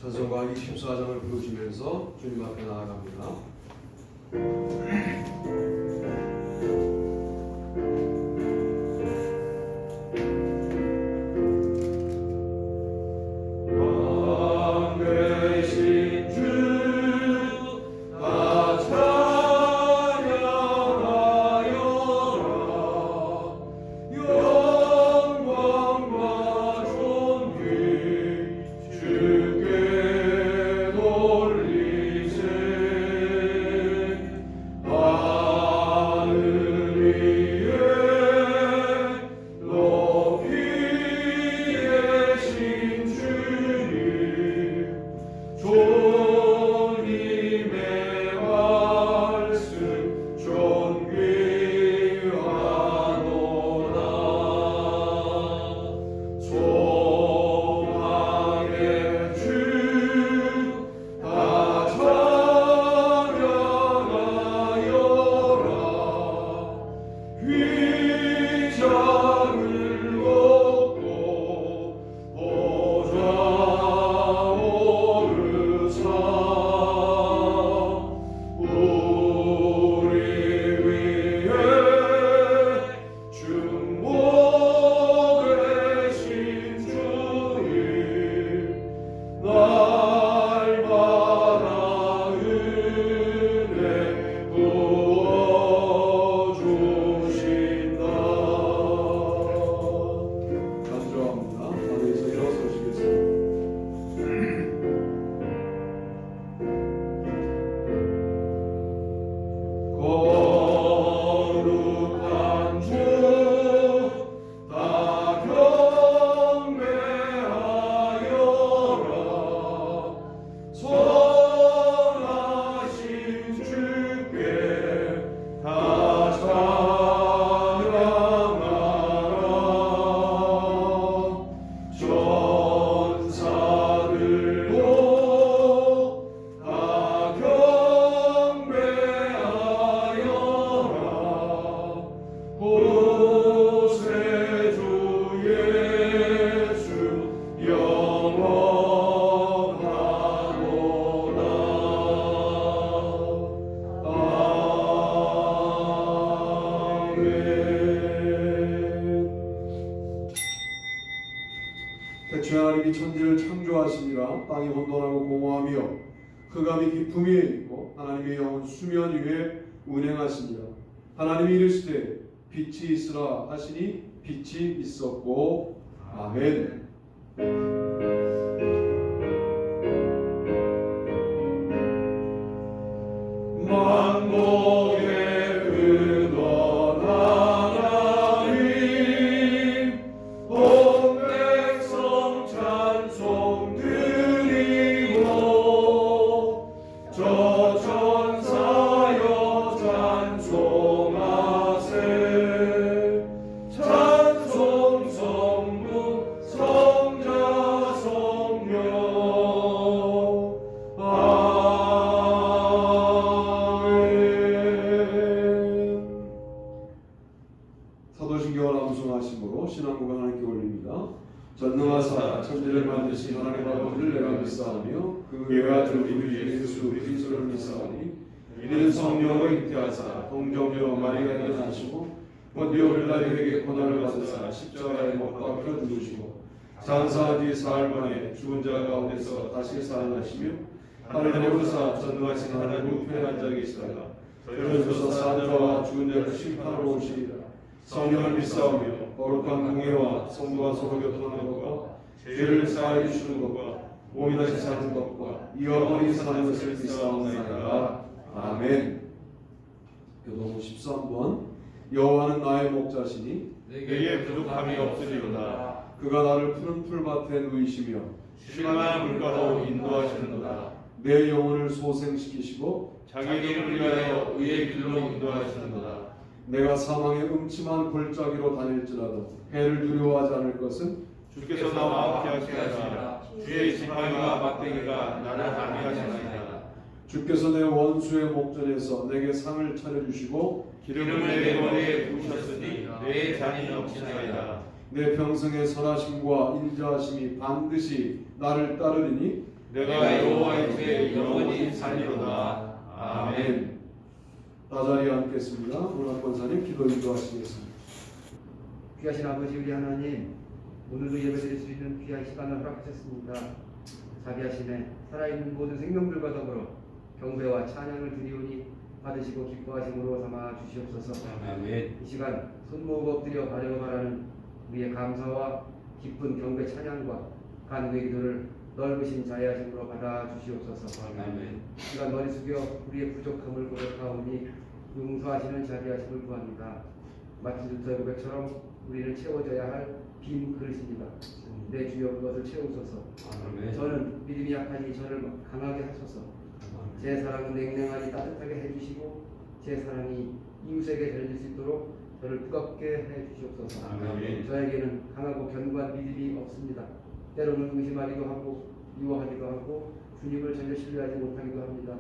찬송가 24장을 부르시면서 주님 앞에 나아갑니다. 대체 하나님이 천지를 창조하시니라. 땅이 혼돈하고 공허하며 흑암이 깊음이 있고 하나님의 영은 수면 위에 운행하시니라. 하나님이 이르시되 빛이 있으라 하시니 빛이 있었고. 아멘. 만복의 근원 하나님 온 백성 찬송 드리고 저 천사여 찬송하세. 찬송 성부 성자 성령. 사도신경을 암송하심으로 신앙고백 하나님께 올립니다. 전능하사 천지를 만드신 하나님 아버지를 내가 믿사오며 그 외아들 우리 예수 그리스도를 믿사오니 이는 성령으로 잉태하사 동정녀 마리아에게 나시고 본디오 빌라도에게 고난을 받으사 십자가에 못 박혀 죽으시고 장사한 뒤 사흘 만에 죽은 자 가운데서 다시 살아나시며 하늘에 오르사 전능하신 하나님 우편에 앉아 계시다가 저주서 산 자와 죽은 자를 심판하러 오시리라. 성령을 믿사오며 거룩한 공예와 성도와 서로 교통하는 것과 죄를 사하여 주시는 것과 몸이 다시 사는 것과 이어버린 사는 것을 믿사옵나이다. 아멘. 교동 13번. 여호와는 나의 목자시니 내게 부족함이 없으리로다. 그가 나를 푸른 풀밭에 누이시며 쉴만한 물가로 인도하시는도다. 내 영혼을 소생시키시고 자기 이름을 위하여 의의 길로 인도하시는도다. 내가 사망의 음침한 골짜기로 다닐지라도 해를 두려워하지 않을 것은 주께서 나와 함께 하시니라. 주의 지팡이와 막대기가 나를 안위하시나이다. 주께서 내 원수의 목전에서 내게 상을 차려주시고 기름을 내 머리에 부으셨으니 내 잔이 넘치나이다. 내 평생의 선하심과 인자하심이 반드시 나를 따르리니 내가 여호와의 집에 영원히 살리로다. 아멘. 나자리에 앉겠습니다. 문학권사님 기도 인도하시겠습니다. 귀하신 아버지 우리 하나님, 오늘도 예배드릴 수 있는 귀한 시간을 허락하셨습니다. 자비하시네 살아있는 모든 생명들과 더불어 경배와 찬양을 드리오니 받으시고 기뻐하심으로 삼아 주시옵소서. 아멘. 이 시간 손 모으고 엎드려 바라고 바라는 우리의 감사와 기쁜 경배 찬양과 간구의 기도를 넓으신 자애하심으로 받아 주시옵소서. 아멘. 이 시간 머리 숙여 우리의 부족함을 고백하오니 용서하시는 자비하심을 구합니다. 마치 루터의 고백처럼 우리는 채워져야 할 빈 그릇입니다. 내 주여 그것을 채우소서. 아멘. 저는 믿음이 약하니 저를 강하게 하소서. 제 사랑은 냉랭하니 따뜻하게 해주시고 제 사랑이 이웃에게 전해질 수 있도록 저를 뜨겁게 해주시옵소서. 아멘. 저에게는 강하고 견고한 믿음이 없습니다. 때로는 의심하기도 하고 미워하기도 하고 주님을 전혀 신뢰하지 못하기도 합니다.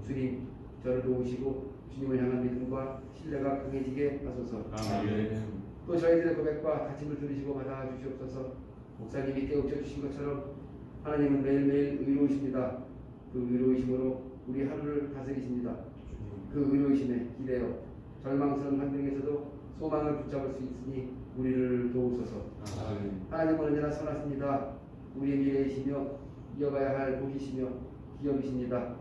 주님 저를 도우시고 주님을 향한 믿음과 신뢰가 강해지게 하소서. 아멘. 또 저희들의 고백과 다짐을 들으시고 받아 주시옵소서. 목사님이 깨우쳐 주신 것처럼 하나님은 매일매일 의로우십니다. 그 의로우심으로 우리 하루를 다스리십니다. 그 의로우심에 기대어 절망스러운 환경에서도 소망을 붙잡을 수 있으니 우리를 도우소서. 아멘. 하나님은 언제나 선하십니다. 우리의 미래이시며 이어가야 할 복이시며 기업이십니다.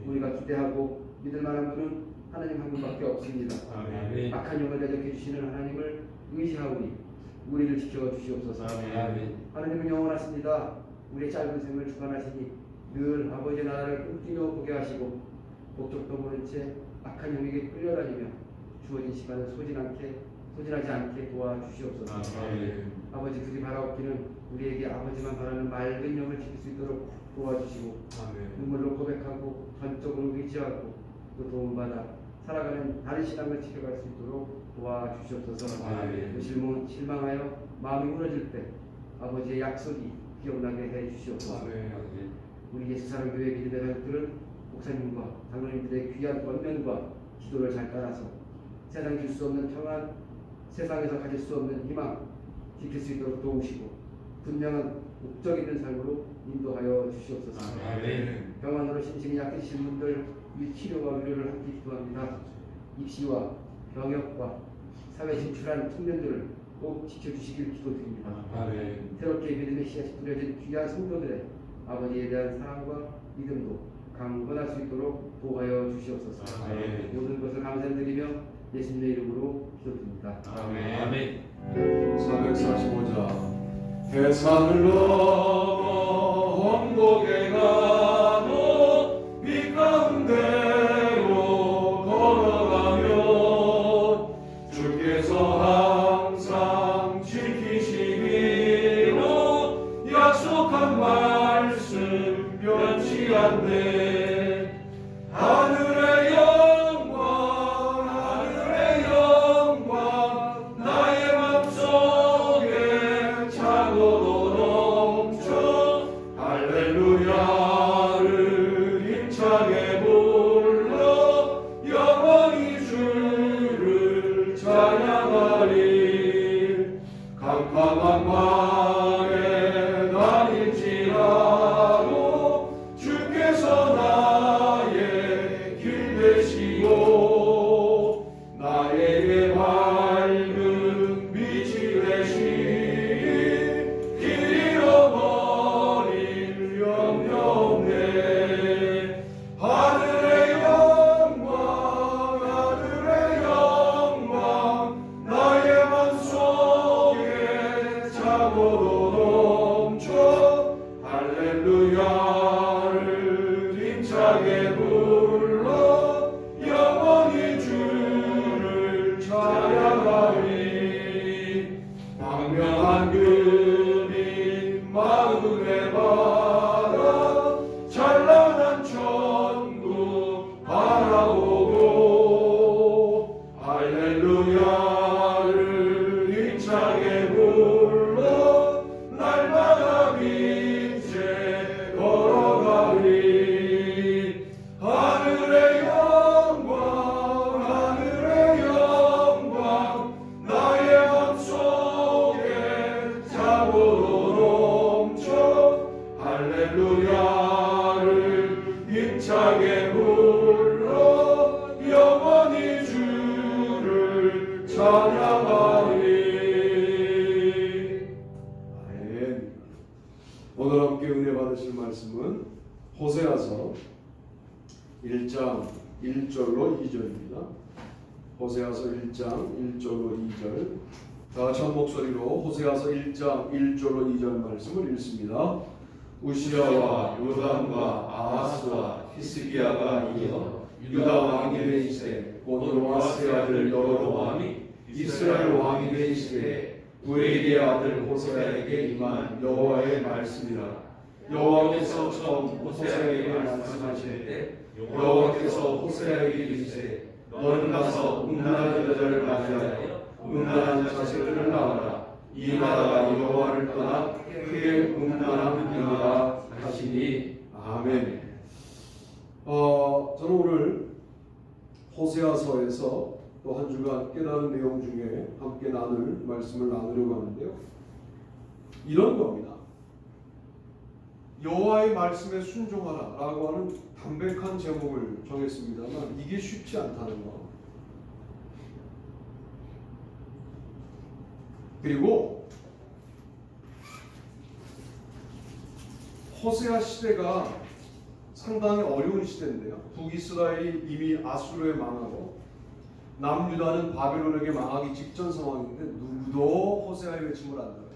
우리가 기대하고 믿을 만한 분은 하나님 한 분밖에 없습니다. 아멘. 악한 영을 대적해 주시는 하나님을 의지하오니 우리를 지켜 주시옵소서. 아멘. 하나님은 영원하십니다. 우리의 짧은 생을 주관하시니 늘 아버지의 나라를 꿈꾸며 보게 하시고 목적도 모른 채 악한 영에게 끌려다니며 주어진 시간을 소진하지 않게 도와주시옵소서. 아멘. 아버지 그리 바라옵기는 우리에게 아버지만 바라는 맑은 영을 지킬 수 있도록 도와주시고 아멘. 눈물로 고백하고 전적으로 의지하고 또 도움받아 살아가는 다른 신앙을 지켜갈 수 있도록 도와주시옵소서. 아멘. 또 실망하여 마음이 무너질 때 아버지의 약속이 기억나게 해주시옵소서. 아멘. 우리 예수사랑교회 믿음의 가족들은 목사님과 장로님들의 귀한 권면과 기도를 잘 따라서 세상이 줄 수 없는 평안, 세상에서 가질 수 없는 희망 지킬 수 있도록 도우시고 분명한 목적 있는 삶으로 인도하여 주시옵소서. 아멘. 병환으로 심신이 약해지신 분들 위 치료와 위로를 함께 기도합니다. 입시와 병역과 사회 진출한 청년들을 꼭 지켜주시길 기도드립니다. 아멘. 새롭게 믿음의 씨앗이 뿌려진 귀한 성도들의 아버지에 대한 사랑과 믿음도 강건할 수 있도록 도와여 주시옵소서. 아멘. 모든 것을 감사드리며 예수님의 이름으로 기도드립니다. 아멘. 445자 해산을 넘어 원곡에 가도 빛 가운데로 걸어가며 주께서 항상 지키시기로 약속한 말씀 변치 않네. 하늘의 영광 나의 맘속에 차고도 넘쳐 할렐루야를 힘차게 불러 영원히 주를 찬양하리. 캄캄한 밤에 다닐지라도 주께서 나의 길 되시고 나에게 밝은 빛이 되시니 길 잃어버릴 염려 없네. 하늘의 영광 나의 맘속에 차고도 넘쳐 할렐루야를 힘차게 불러 영원히 주를 찬양하리. 광명한 금인 마음에 받아 찬란한 천국 바라보고 할렐루야를 힘차게 불러 날마다 빛에 걸어가리. 하늘의 영광 나의 맘속에 차고도 넘쳐 할렐루야 받으실 말씀은 호세아서 1장 1절로 2절입니다. 호세아서 1장 1절로 2절. 다 같이 한 목소리로 호세아서 1장 1절로 2절 말씀을 읽습니다. 우시아와 요담과 아하스와 히스기야가 이어 유다 왕이 된 시대 곧 요아스의 아들 여로보암이 이스라엘 왕이 된 시대에 부엘의 아들 호세아에게 임한 여호와의 말씀이라. 여호와께서 처음 호세아에게 말씀하실 때 여호와께서 호세아에게 이르시되 너는 가서 음란한 여자를 맞이하여 음란한 자식들을 낳아라. 이 나라가 여호와를 떠나 크게 음란함이니라 하시니. 아멘. 저는 오늘 호세아서에서 또 한 주간 깨달은 내용 중에 함께 나눌 말씀을 나누려고 하는데요. 이런 겁니다. 여호와의 말씀에 순종하라 라고 하는 담백한 제목을 정했습니다만 이게 쉽지 않다는 거. 그리고 호세아 시대가 상당히 어려운 시대인데요. 북이스라엘이 이미 아수르에 망하고 남유다는 바벨론에게 망하기 직전 상황인데 누구도 호세아의 외침을 안 들어요.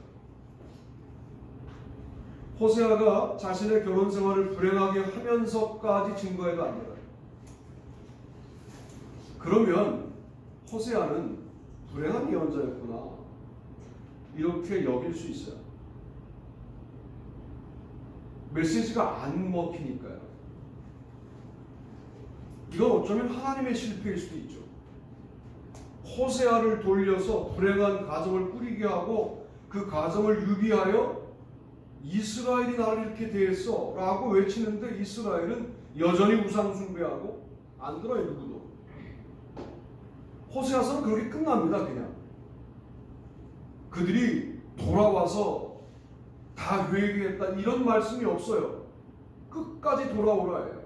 호세아가 자신의 결혼 생활을 불행하게 하면서까지 증거해도 안 들어요. 그러면 호세아는 불행한 예언자였구나 이렇게 여길 수 있어요. 메시지가 안 먹히니까요. 이건 어쩌면 하나님의 실패일 수도 있죠. 호세아를 돌려서 불행한 가정을 꾸리게 하고 그 가정을 유비하여 이스라엘이 나를 이렇게 대했어 라고 외치는데 이스라엘은 여전히 우상 숭배하고 안 들어요. 누구도. 호세아서는 그렇게 끝납니다. 그냥 그들이 돌아와서 다 회개했다 이런 말씀이 없어요. 끝까지 돌아오라예요.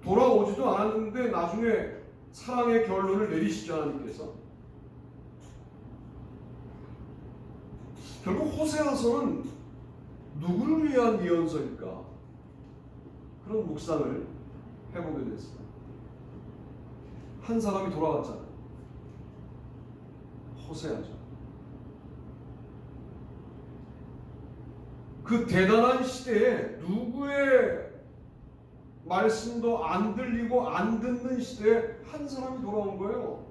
돌아오지도 않았는데 나중에 사랑의 결론을 내리시죠. 하나님께서. 결국 호세아서는 누구를 위한 예언서일까? 그런 묵상을 해보게 됐어요. 한 사람이 돌아왔잖아요. 호세아죠. 그 대단한 시대에 누구의 말씀도 안 들리고 안 듣는 시대에 한 사람이 돌아온 거예요.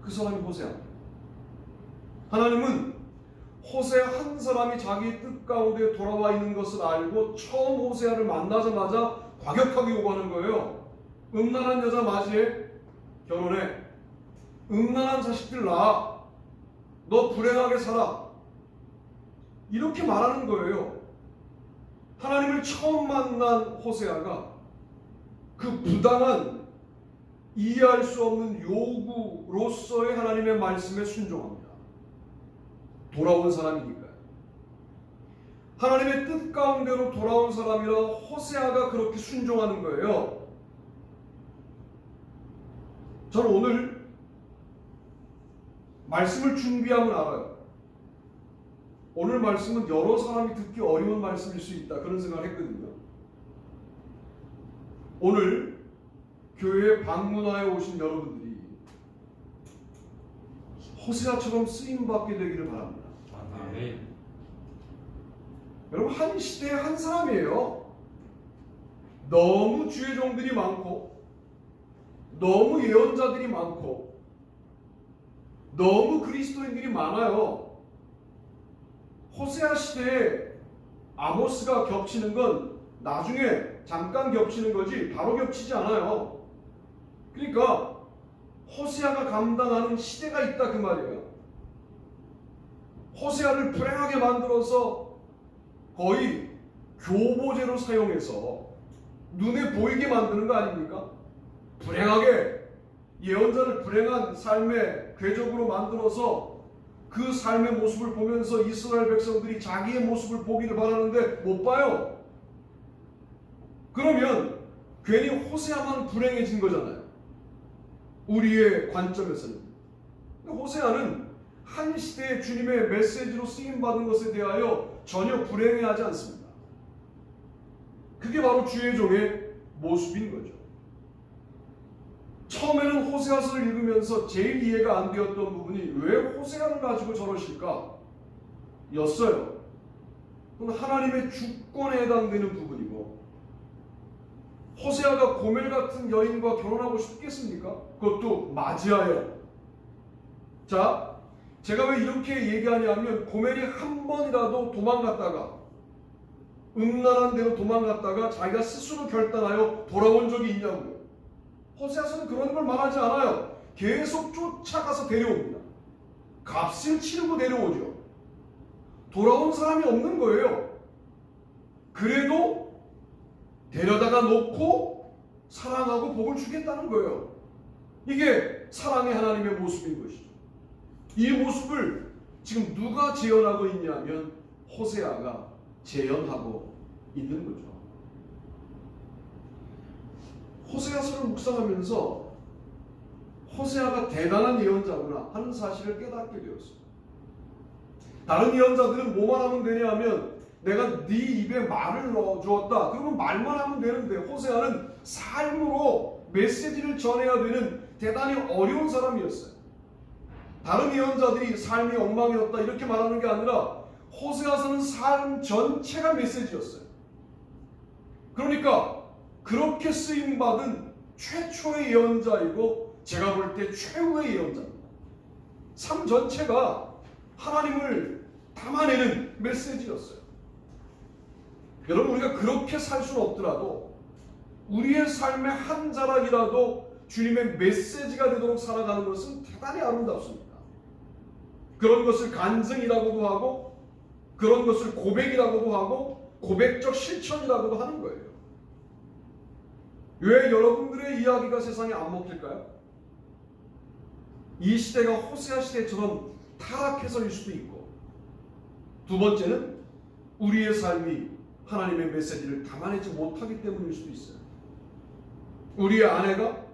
그 사람이 호세아. 하나님은 호세아 한 사람이 자기 뜻 가운데 돌아와 있는 것을 알고 처음 호세아를 만나자마자 과격하게 요구하는 거예요. 음란한 여자 맞이해. 결혼해. 음란한 자식들 낳아. 너 불행하게 살아. 이렇게 말하는 거예요. 하나님을 처음 만난 호세아가 그 부당한 이해할 수 없는 요구로서의 하나님의 말씀에 순종합니다. 돌아온 사람이니까요. 하나님의 뜻 가운데로 돌아온 사람이라 호세아가 그렇게 순종하는 거예요. 저는 오늘 말씀을 준비하면 알아요. 오늘 말씀은 여러 사람이 듣기 어려운 말씀일 수 있다. 그런 생각을 했거든요. 오늘 교회에 방문하여 오신 여러분들이 호세아처럼 쓰임받게 되기를 바랍니다. 아멘. 여러분 한 시대에 한 사람이에요. 너무 주의 종들이 많고 너무 예언자들이 많고 너무 그리스도인들이 많아요. 호세아 시대에 아모스가 겹치는 건 나중에 잠깐 겹치는 거지 바로 겹치지 않아요. 그러니까 호세아가 감당하는 시대가 있다 그 말이에요. 호세아를 불행하게 만들어서 거의 교보제로 사용해서 눈에 보이게 만드는 거 아닙니까? 불행하게 예언자를 불행한 삶의 궤적으로 만들어서 그 삶의 모습을 보면서 이스라엘 백성들이 자기의 모습을 보기를 바라는데 못 봐요. 그러면 괜히 호세아만 불행해진 거잖아요. 우리의 관점에서는. 호세아는 한 시대의 주님의 메시지로 쓰임받은 것에 대하여 전혀 불행해하지 않습니다. 그게 바로 주의 종의 모습인 거죠. 처음에는 호세아서를 읽으면서 제일 이해가 안 되었던 부분이 왜 호세아를 가지고 저러실까? 였어요. 그건 하나님의 주권에 해당되는 부분이고, 호세아가 고멜 같은 여인과 결혼하고 싶겠습니까? 그것도 맞이하여. 자, 제가 왜 이렇게 얘기하냐면 고멜이 한 번이라도 도망갔다가, 음란한 데로 도망갔다가 자기가 스스로 결단하여 돌아온 적이 있냐고요. 호세아서는 그런 걸 말하지 않아요. 계속 쫓아가서 데려옵니다. 값을 치르고 데려오죠. 돌아온 사람이 없는 거예요. 그래도 데려다가 놓고 사랑하고 복을 주겠다는 거예요. 이게 사랑의 하나님의 모습인 것이죠. 이 모습을 지금 누가 재현하고 있냐면 호세아가 재현하고 있는 거죠. 호세아서를 묵상하면서 호세아가 대단한 예언자구나 하는 사실을 깨닫게 되었어요. 다른 예언자들은 뭐만 하면 되냐 하면 내가 네 입에 말을 넣어주었다. 그러면 말만 하면 되는데 호세아는 삶으로 메시지를 전해야 되는 대단히 어려운 사람이었어요. 다른 예언자들이 삶이 엉망이었다 이렇게 말하는 게 아니라 호세아서는 삶 전체가 메시지였어요. 그러니까 그렇게 쓰임받은 최초의 예언자이고 제가 볼 때 최후의 예언자입니다. 삶 전체가 하나님을 담아내는 메시지였어요. 여러분, 우리가 그렇게 살 수는 없더라도 우리의 삶의 한 자락이라도 주님의 메시지가 되도록 살아가는 것은 대단히 아름답습니다. 그런 것을 간증이라고도 하고 그런 것을 고백이라고도 하고 고백적 실천이라고도 하는 거예요. 왜 여러분들의 이야기가 세상에 안 먹힐까요? 이 시대가 호세아 시대처럼 타락해서일 수도 있고, 두 번째는 우리의 삶이 하나님의 메시지를 담아내지 못하기 때문일 수도 있어요. 우리의 아내가,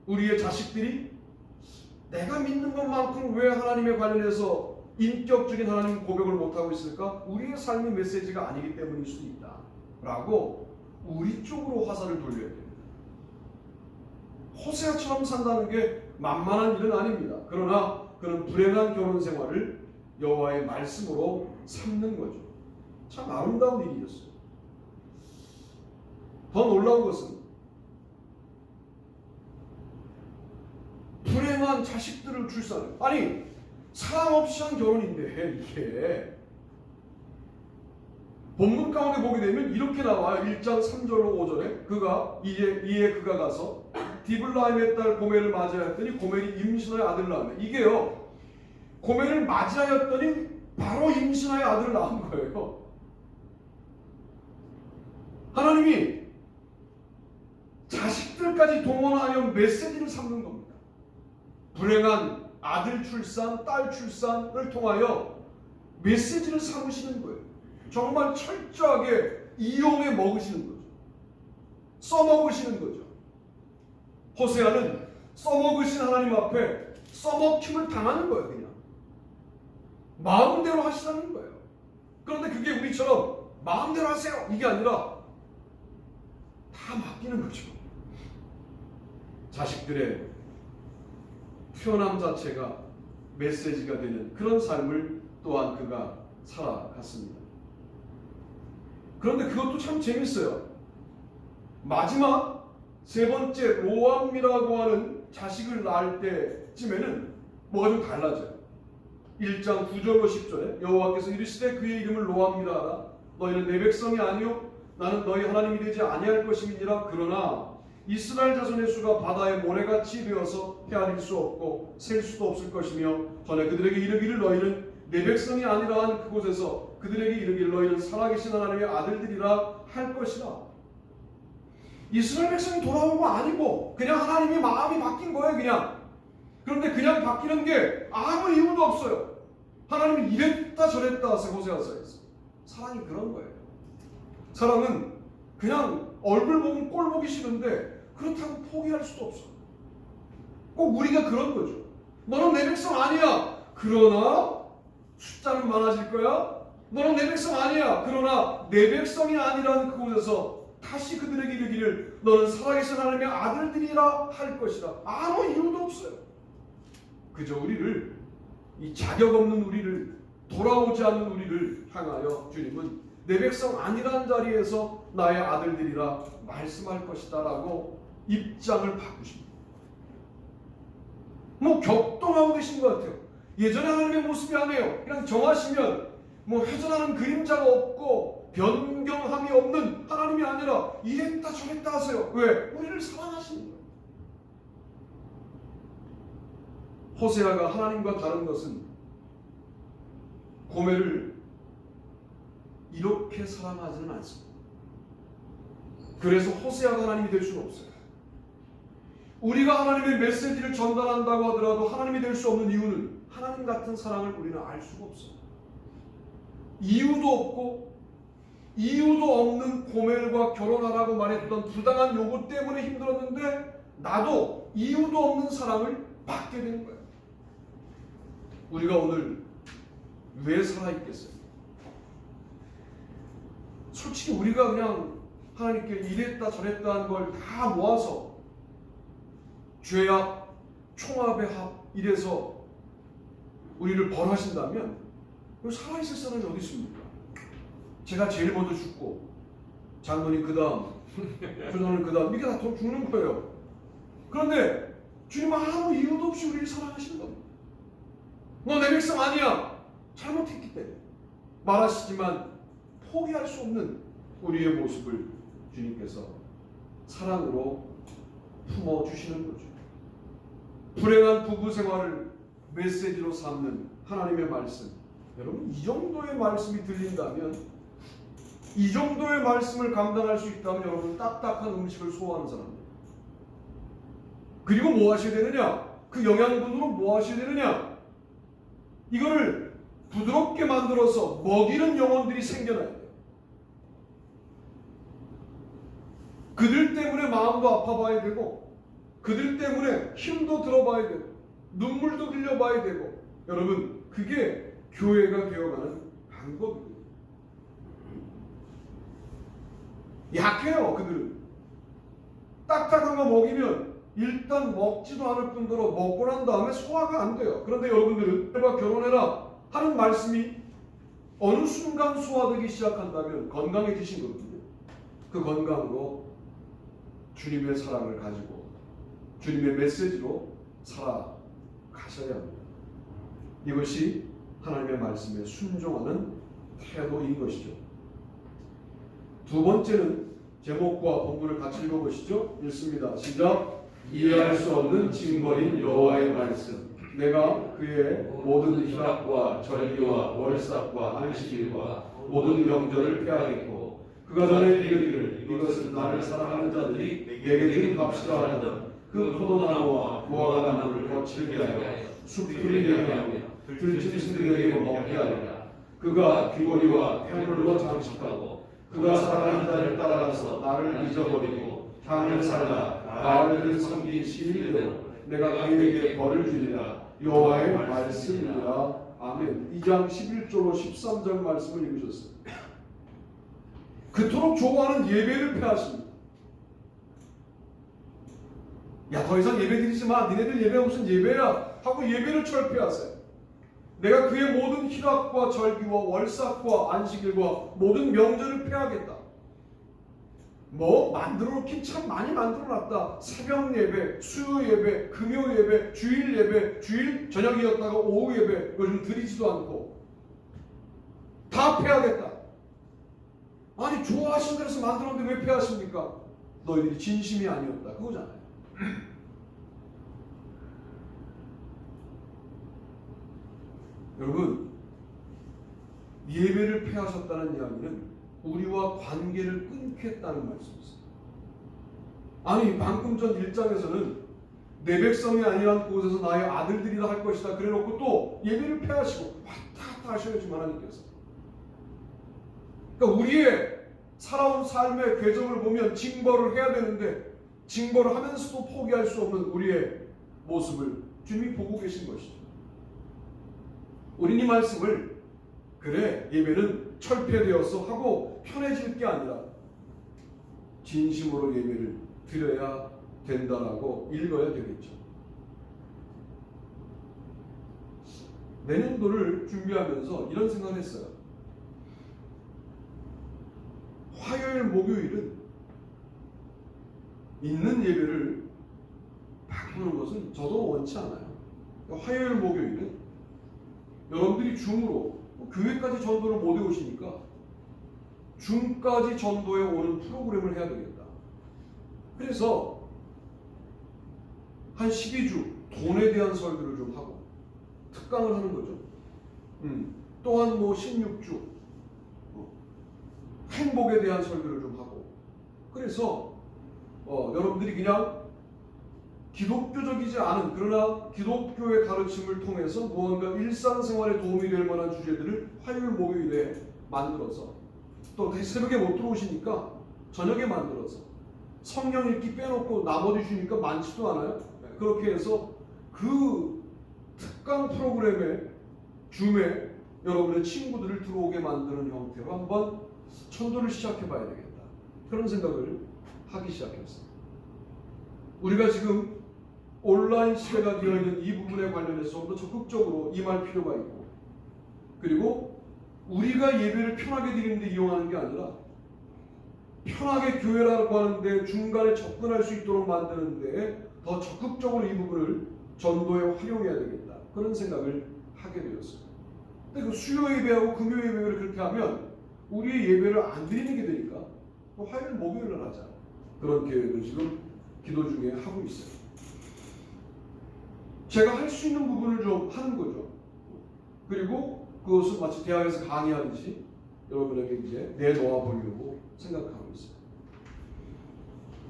우리의 자식들이 내가 믿는 것만큼 왜 하나님에 관련해서 인격적인 하나님 고백을 못하고 있을까? 우리의 삶의 메시지가 아니기 때문일 수도 있다 라고 우리 쪽으로 화살을 돌려야 됩니다. 호세아처럼 산다는 게 만만한 일은 아닙니다. 그러나 그는 불행한 결혼 생활을 여호와의 말씀으로 삼는 거죠. 참 아름다운 일이었어요. 더 놀라운 것은 불행한 자식들을 출산해요. 아니, 사랑 없이 한 결혼인데 이게 본문 가운데 보게 되면 이렇게 나와요. 1장 3절로 5절에 이에 그가 가서 디블라임의 딸 고멜을 맞이하였더니 고멜이 임신하여 아들을 낳았네. 이게요, 고멜을 맞이하였더니 바로 임신하여 아들을 낳은 거예요. 하나님이 자식들까지 동원하여 메시지를 삼는 겁니다. 불행한 아들 출산, 딸 출산을 통하여 메시지를 삼으시는 거예요. 정말 철저하게 이용해 먹으시는 거죠. 써먹으시는 거죠. 호세아는 써먹으신 하나님 앞에 써먹힘을 당하는 거예요. 그냥 마음대로 하시라는 거예요. 그런데 그게 우리처럼 마음대로 하세요 이게 아니라 다 맡기는 거죠. 자식들의 표현함 자체가 메시지가 되는 그런 삶을 또한 그가 살아갔습니다. 그런데 그것도 참 재밌어요. 마지막 세 번째 로암이라고 하는 자식을 낳을 때쯤에는 뭐가 좀 달라져요. 1장 9절로 10절에 여호와께서 이르시되 그의 이름을 로암이라 하라. 너희는 내 백성이 아니요 나는 너희 하나님이 되지 아니할 것임이니라. 그러나 이스라엘 자손의 수가 바다의 모래같이 되어서 헤아릴 수 없고 셀 수도 없을 것이며 전에 그들에게 이르기를 너희는 내 백성이 아니라 한 그곳에서 그들에게 이르기를 너희는 살아계신 하나님의 아들들이라 할 것이라. 이스라엘 백성이 돌아온 거 아니고 그냥 하나님의 마음이 바뀐 거예요. 그냥. 그런데 그냥 바뀌는 게 아무 이유도 없어요. 하나님이 이랬다 저랬다 호세아서에서. 사랑이 그런 거예요. 사랑은 그냥 얼굴 보면 꼴 보기 싫은데 그렇다고 포기할 수도 없어. 꼭 우리가 그런 거죠. 너는 내 백성 아니야. 그러나 숫자는 많아질 거야. 너는 내 백성 아니야. 그러나 내 백성이 아니라는 그곳에서 다시 그들에게 이르기를 너는 살아계신 하나님의 아들들이라 할 것이다. 아무 이유도 없어요. 그저 우리를, 이 자격 없는 우리를, 돌아오지 않는 우리를 향하여 주님은 내 백성 아니라는 자리에서 나의 아들들이라 말씀할 것이다 라고 입장을 바꾸십니다. 뭐 격동하고 계신 것 같아요. 예전에 하나님의 모습이 아니에요. 그냥 정하시면 뭐 회전하는 그림자가 없고 변경함이 없는 하나님이 아니라 이랬다 저랬다 하세요. 왜? 우리를 사랑하시는 거예요. 호세아가 하나님과 다른 것은 고멜을 이렇게 사랑하지는 않습니다. 그래서 호세아가 하나님이 될 수는 없어요. 우리가 하나님의 메시지를 전달한다고 하더라도 하나님이 될 수 없는 이유는 하나님 같은 사랑을 우리는 알 수가 없어요. 이유도 없고 이유도 없는 고멜과 결혼하라고 말했던 부당한 요구 때문에 힘들었는데 나도 이유도 없는 사랑을 받게 된 거예요. 우리가 오늘 왜 살아있겠어요? 솔직히 우리가 그냥 하나님께 이랬다 저랬다 하는 걸 다 모아서 죄악, 총합의 합 이래서 우리를 벌하신다면 살아있을 사람이 어디 있습니까? 제가 제일 먼저 죽고 장로님 그 다음, 조장님 그 다음 이게 다 죽는 거예요. 그런데 주님은 아무 이유도 없이 우리를 사랑하시는 겁니다. 너 내 백성 아니야. 잘못했기 때문에 말하시지만 포기할 수 없는 우리의 모습을 주님께서 사랑으로 품어주시는 거죠. 불행한 부부 생활을 메시지로 삼는 하나님의 말씀. 여러분 이 정도의 말씀이 들린다면, 이 정도의 말씀을 감당할 수 있다면 여러분 딱딱한 음식을 소화하는 사람입니다. 그리고 뭐 하셔야 되느냐? 그 영양분으로 뭐 하셔야 되느냐? 이거를 부드럽게 만들어서 먹이는 영혼들이 생겨나야 돼요. 그들 때문에 마음도 아파봐야 되고 그들 때문에 힘도 들어봐야 되고 눈물도 흘려봐야 되고, 여러분 그게 교회가 되어가는 방법이에요. 약해요. 그들은 딱딱한 거 먹이면 일단 먹지도 않을 뿐더러 먹고 난 다음에 소화가 안 돼요. 그런데 여러분들은 내가 결혼해라 하는 말씀이 어느 순간 소화되기 시작한다면 건강해지신 거거든요. 그 건강으로 주님의 사랑을 가지고 주님의 메시지로 살아가셔야 합니다. 이것이 하나님의 말씀에 순종하는 태도인 것이죠. 두 번째는 제목과 본문을 같이 읽어보시죠. 읽습니다. 시작. 이해할 수 없는 징벌인 여호와의 말씀. 내가 그의 모든 희락과 절기와 월삭과 안식일과 모든 명절을 폐하겠고 그가 전에 이르기를 이것은 나를 사랑하는 자들이 내게 드린 값이라 하던 그 포도나무와 무화과 나무를 거칠게 하여 숲을 되게 하며 들짐승들에게 먹게 하리라. 그가 귀고리와 폐물로 장식하고 그가 사랑하는 자를 따라가서 나를 잊어버리고 향을 살라 나를 섬긴 시일대로 내가 그에게 벌을 주리라. 여호와의 말씀이라. 아멘. 2장 11절로 13절 말씀을 읽으셨어요. 그토록 좋아하는 예배를 폐하십니다. 야, 더 이상 예배 드리지 마. 니네들 예배가 무슨 예배야? 하고 예배를 철폐하세요. 내가 그의 모든 희락과 절기와 월삭과 안식일과 모든 명절을 폐하겠다. 뭐 만들어 놓긴 참 많이 만들어 놨다. 새벽 예배, 수요 예배, 금요 예배, 주일 예배, 주일 저녁이었다가 오후 예배 요즘 드리지도 않고 다 폐하겠다. 아니 좋아하신 데서 만들었는데 왜 폐하십니까? 너희들이 진심이 아니었다. 그거잖아요. 여러분 예배를 폐하셨다는 이야기는 우리와 관계를 끊겠다는 말씀이었어요. 아니 방금 전 1장에서는 내 백성이 아니란 곳에서 나의 아들들이라 할 것이다 그래놓고 또 예배를 폐하시고 왔다 갔다 하셔야지 하나님께서. 그러니까 우리의 살아온 삶의 궤적을 보면 징벌을 해야 되는데 징벌을 하면서도 포기할 수 없는 우리의 모습을 주님이 보고 계신 것이죠. 우리는 이 말씀을 그래 예배는 철폐되어서 하고 편해질 게 아니라 진심으로 예배를 드려야 된다라고 읽어야 되겠죠. 내년도를 준비하면서 이런 생각을 했어요. 화요일, 목요일은 있는 예배를 바꾸는 것은 저도 원치 않아요. 화요일, 목요일은 여러분들이 줌으로 교회까지 전도를 못 해오시니까 줌까지 전도에 오는 프로그램을 해야 되겠다. 그래서 한 12주 돈에 대한 설교를 좀 하고 특강을 하는 거죠. 또한 뭐 16주 행복에 대한 설교를 좀 하고 그래서 여러분들이 그냥 기독교적이지 않은 그러나 기독교의 가르침을 통해서 무언가 일상생활에 도움이 될 만한 주제들을 화요일 목요일에 만들어서 또 새벽에 못 들어오시니까 저녁에 만들어서 성경 읽기 빼놓고 나머지 주니까 많지도 않아요. 그렇게 해서 그 특강 프로그램에 줌에 여러분의 친구들을 들어오게 만드는 형태로 한번 천도를 시작해 봐야 되겠다. 그런 생각을 하기 시작했어요. 우리가 지금 온라인 시대가 되어 있는 이 부분에 관련해서 좀 더 적극적으로 임할 필요가 있고 그리고 우리가 예배를 편하게 드리는데 이용하는 게 아니라 편하게 교회라고 하는데 중간에 접근할 수 있도록 만드는데 더 적극적으로 이 부분을 전도에 활용해야 되겠다. 그런 생각을 하게 되었어요. 근데 그 수요 예배하고 금요 예배를 그렇게 하면 우리의 예배를 안 드리는 게 되니까 또 화요일 목요일을 하자. 그런 계획을 지금 기도 중에 하고 있어요. 제가 할 수 있는 부분을 좀 하는 거죠. 그리고 그것을 마치 대학에서 강의하듯이 여러분에게 이제 내놓아 보려고 생각하고 있어요.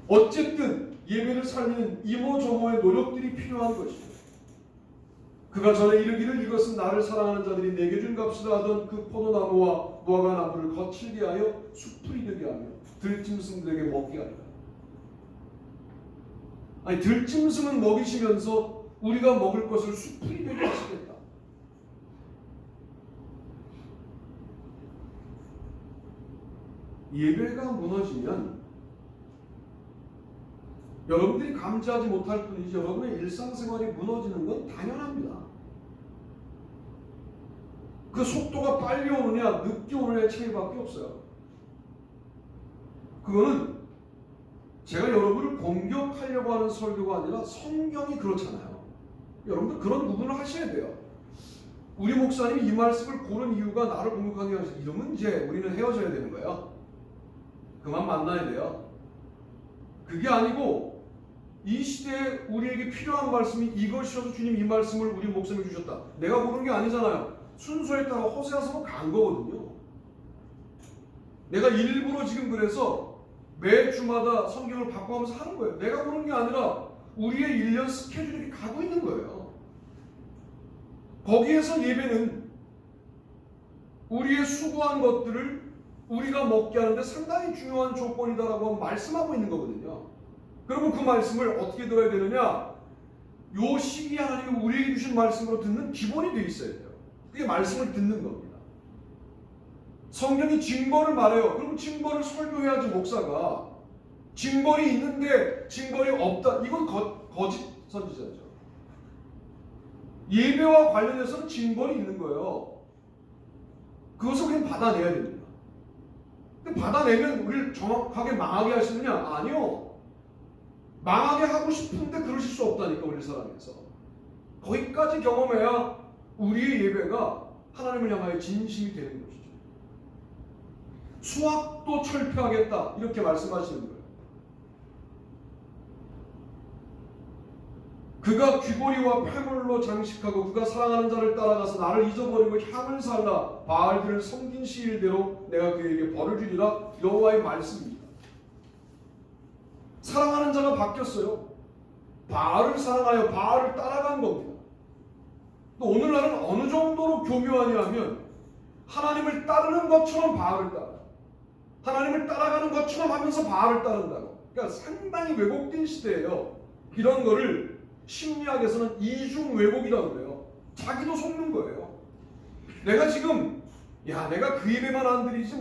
어쨌든 예배를 살리는 이모저모의 노력들이 필요한 것이죠. 그가 전에 이르기를 이것은 나를 사랑하는 자들이 내게 준 값이라 하던 그 포도나무와 무화과나무를 거칠게 하여 숲풀이 되게 하며 들짐승들에게 먹게 하리라. 아니 들짐승은 먹이시면서 우리가 먹을 것을 숲풀이 되게 하시겠다. 예배가 무너지면 여러분들이 감지하지 못할 뿐이지 여러분의 일상생활이 무너지는 건 당연합니다. 그 속도가 빨리 오느냐 늦게 오느냐의 차이밖에 없어요. 그거는 제가 여러분을 공격하려고 하는 설교가 아니라 성경이 그렇잖아요. 여러분들 그런 부분을 하셔야 돼요. 우리 목사님이 이 말씀을 고른 이유가 나를 공격하기 위해서 이러면 이제 우리는 헤어져야 되는 거예요. 그만 만나야 돼요. 그게 아니고 이 시대에 우리에게 필요한 말씀이 이것이어서 주님 이 말씀을 우리 목사님이 주셨다. 내가 고른 게 아니잖아요. 순서에 따라 호세아서로 간 거거든요. 내가 일부러 지금 그래서 매 주마다 성경을 바꿔가면서 하는 거예요. 내가 고른 게 아니라 우리의 1년 스케줄이 가고 있는 거예요. 거기에서 예배는 우리의 수고한 것들을 우리가 먹게 하는데 상당히 중요한 조건이다라고 말씀하고 있는 거거든요. 그러면 그 말씀을 어떻게 들어야 되느냐? 요 시기에 하나님이 우리에게 주신 말씀으로 듣는 기본이 되어 있어야 돼요. 그게 말씀을 듣는 겁니다. 성경이 징벌을 말해요. 그럼 징벌을 설교해야지 목사가. 징벌이 있는데 징벌이 없다. 이건 거짓 선지자죠. 예배와 관련해서는 징벌이 있는 거예요. 그것을 그냥 받아내야 됩니다. 근데 받아내면 우리를 정확하게 망하게 하시느냐? 아니요. 망하게 하고 싶은데 그러실 수 없다니까 우리 사람에서. 거기까지 경험해야 우리의 예배가 하나님을 향하여 진심이 되는 것이죠. 수학도 철폐하겠다 이렇게 말씀하시는 거예요. 그가 귀고리와 폐물로 장식하고 그가 사랑하는 자를 따라가서 나를 잊어버리고 향을 살라 바알들을 섬긴 시일대로 내가 그에게 벌을 주리라. 여호와의 말씀입니다. 사랑하는 자가 바뀌었어요. 바알을 사랑하여 바알을 따라간 겁니다. 또 오늘날은 어느 정도로 교묘하냐면 하나님을 따르는 것처럼 바알을 따라, 하나님을 따라가는 것처럼 하면서 바알을 따른다고. 그러니까 상당히 왜곡된 시대예요. 이런 거를 심리학에서는 이중 왜곡이라고 그래요. 자기도 속는 거예요. 내가 지금 내가 그 예배만 안 드리지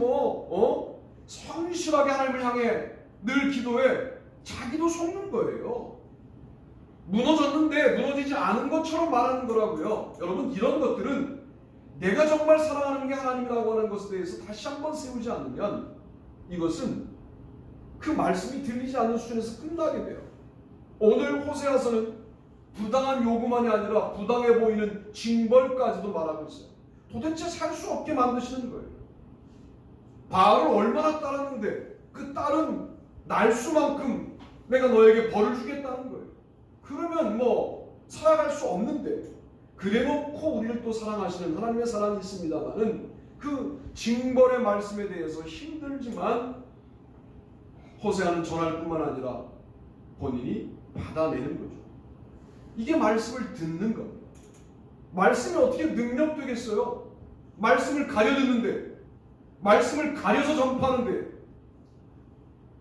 성실하게 하나님을 향해 늘 기도해. 자기도 속는 거예요. 무너졌는데 무너지지 않은 것처럼 말하는 거라고요. 여러분, 이런 것들은 내가 정말 사랑하는 게 하나님이라고 하는 것에 대해서 다시 한번 세우지 않으면 이것은 그 말씀이 들리지 않는 수준에서 끝나게 돼요. 오늘 호세아서는 부당한 요구만이 아니라 부당해 보이는 징벌까지도 말하고 있어요. 도대체 살 수 없게 만드시는 거예요. 바알을 얼마나 따랐는데 그 딸은 날수만큼 내가 너에게 벌을 주겠다는 거예요. 그러면 살아갈 수 없는데, 그래놓고 우리를 또 사랑하시는 하나님의 사랑이 있습니다만은 그 징벌의 말씀에 대해서 힘들지만 호세아는 전할 뿐만 아니라 본인이 받아내는 거죠. 이게 말씀을 듣는 겁니다. 말씀이 어떻게 능력되겠어요? 말씀을 가려듣는데, 말씀을 가려서 전파하는데,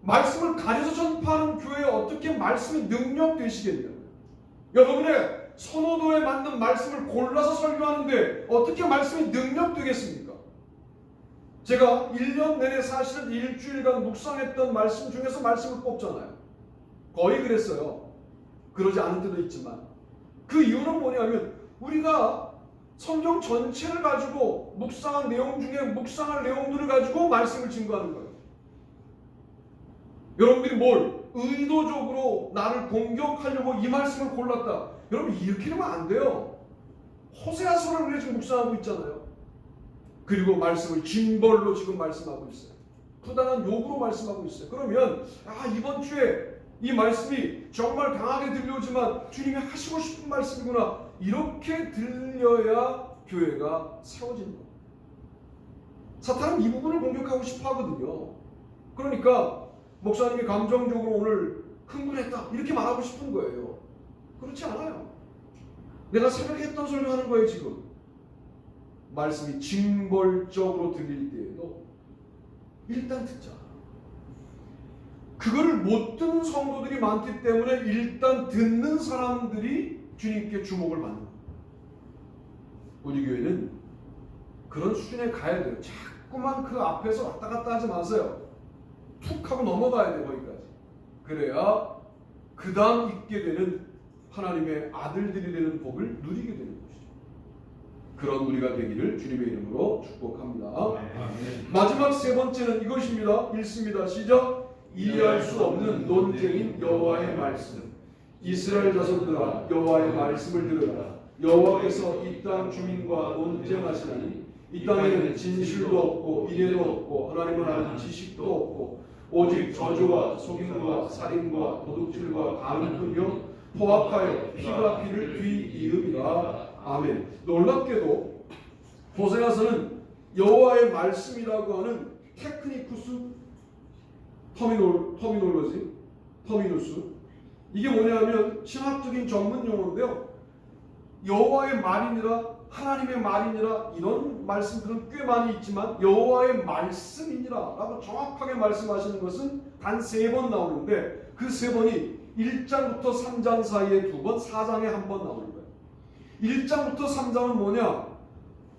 말씀을 가려서 전파하는 교회에 어떻게 말씀이 능력되시겠냐고요. 여러분의 선호도에 맞는 말씀을 골라서 설교하는데 어떻게 말씀이 능력되겠습니까? 제가 1년 내내 사실은 일주일간 묵상했던 말씀 중에서 말씀을 뽑잖아요. 거의 그랬어요. 그러지 않을 때도 있지만, 그 이유는 뭐냐면 우리가 성경 전체를 가지고 묵상한 내용 중에 묵상할 내용들을 가지고 말씀을 증거하는 거예요. 여러분들이 의도적으로 나를 공격하려고 이 말씀을 골랐다. 여러분, 이렇게 되면 안 돼요. 호세아서를 우리가 지금 묵상하고 있잖아요. 그리고 말씀을 징벌로 지금 말씀하고 있어요. 부당한 욕으로 말씀하고 있어요. 그러면 이번 주에 이 말씀이 정말 강하게 들려오지만 주님이 하시고 싶은 말씀이구나, 이렇게 들려야 교회가 세워지는 거예요. 사탄은 이 부분을 공격하고 싶어 하거든요. 그러니까 목사님이 감정적으로 오늘 흥분했다 이렇게 말하고 싶은 거예요. 그렇지 않아요. 내가 새벽에 했던 소리를 하는 거예요. 지금 말씀이 징벌적으로 들릴 때에도 일단 듣자. 그거를 못 듣는 성도들이 많기 때문에 일단 듣는 사람들이 주님께 주목을 받는 거예요. 우리 교회는 그런 수준에 가야 돼요. 자꾸만 그 앞에서 왔다 갔다 하지 마세요. 툭 하고 넘어가야 돼, 거기까지. 그래야 그 다음 있게 되는 하나님의 아들들이 되는 복을 누리게 되는 것이죠. 그런 우리가 되기를 주님의 이름으로 축복합니다. 마지막 세 번째는 이것입니다. 읽습니다. 시작. 이해할 수 없는 논쟁인 여호와의 말씀. 이스라엘 자손들아, 여호와의 말씀을 들으라. 여호와께서 이 땅 주민과 논쟁하시나니 이 땅에는 진실도 없고 이해도 없고 하나님을 아는 지식도 없고 오직 저주와 속임과 살인과 도둑질과 간음뿐이요 포악하여 피가 피를 뒤이음이라. 아멘. 놀랍게도 호세아서는 여호와의 말씀이라고 하는 테크니쿠스 터미누스, 이게 뭐냐면 신학적인 전문 용어인데요. 여호와의 말이니라, 하나님의 말이니라, 이런 말씀들은 꽤 많이 있지만 여호와의 말씀이니라 라고 정확하게 말씀하시는 것은 단 3번 나오는데, 그 3번이 1장부터 3장 사이에 2번, 4장에 1번 나오는 거예요. 1장부터 3장은 뭐냐?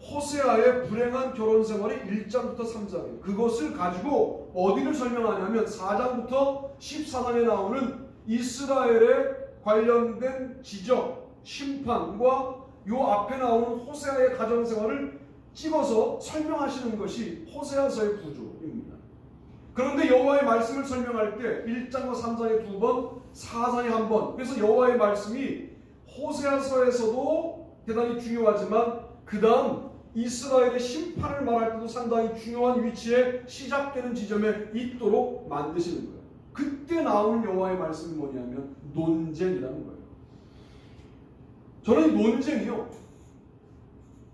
호세아의 불행한 결혼 생활이 1장부터 3장이에요. 그것을 가지고 어디를 설명하냐면 4장부터 14장에 나오는 이스라엘에 관련된 지적, 심판과 요 앞에 나오는 호세아의 가정생활을 찍어서 설명하시는 것이 호세아서의 구조입니다. 그런데 여호와의 말씀을 설명할 때 1장과 3장에 2번, 4장에 1번, 그래서 여호와의 말씀이 호세아서에서도 대단히 중요하지만 그 다음 이스라엘의 심판을 말할 때도 상당히 중요한 위치에 시작되는 지점에 있도록 만드시는 거예요. 그때 나오는 여호와의 말씀이 뭐냐면 논쟁이라는 거예요. 저는 이 논쟁이요,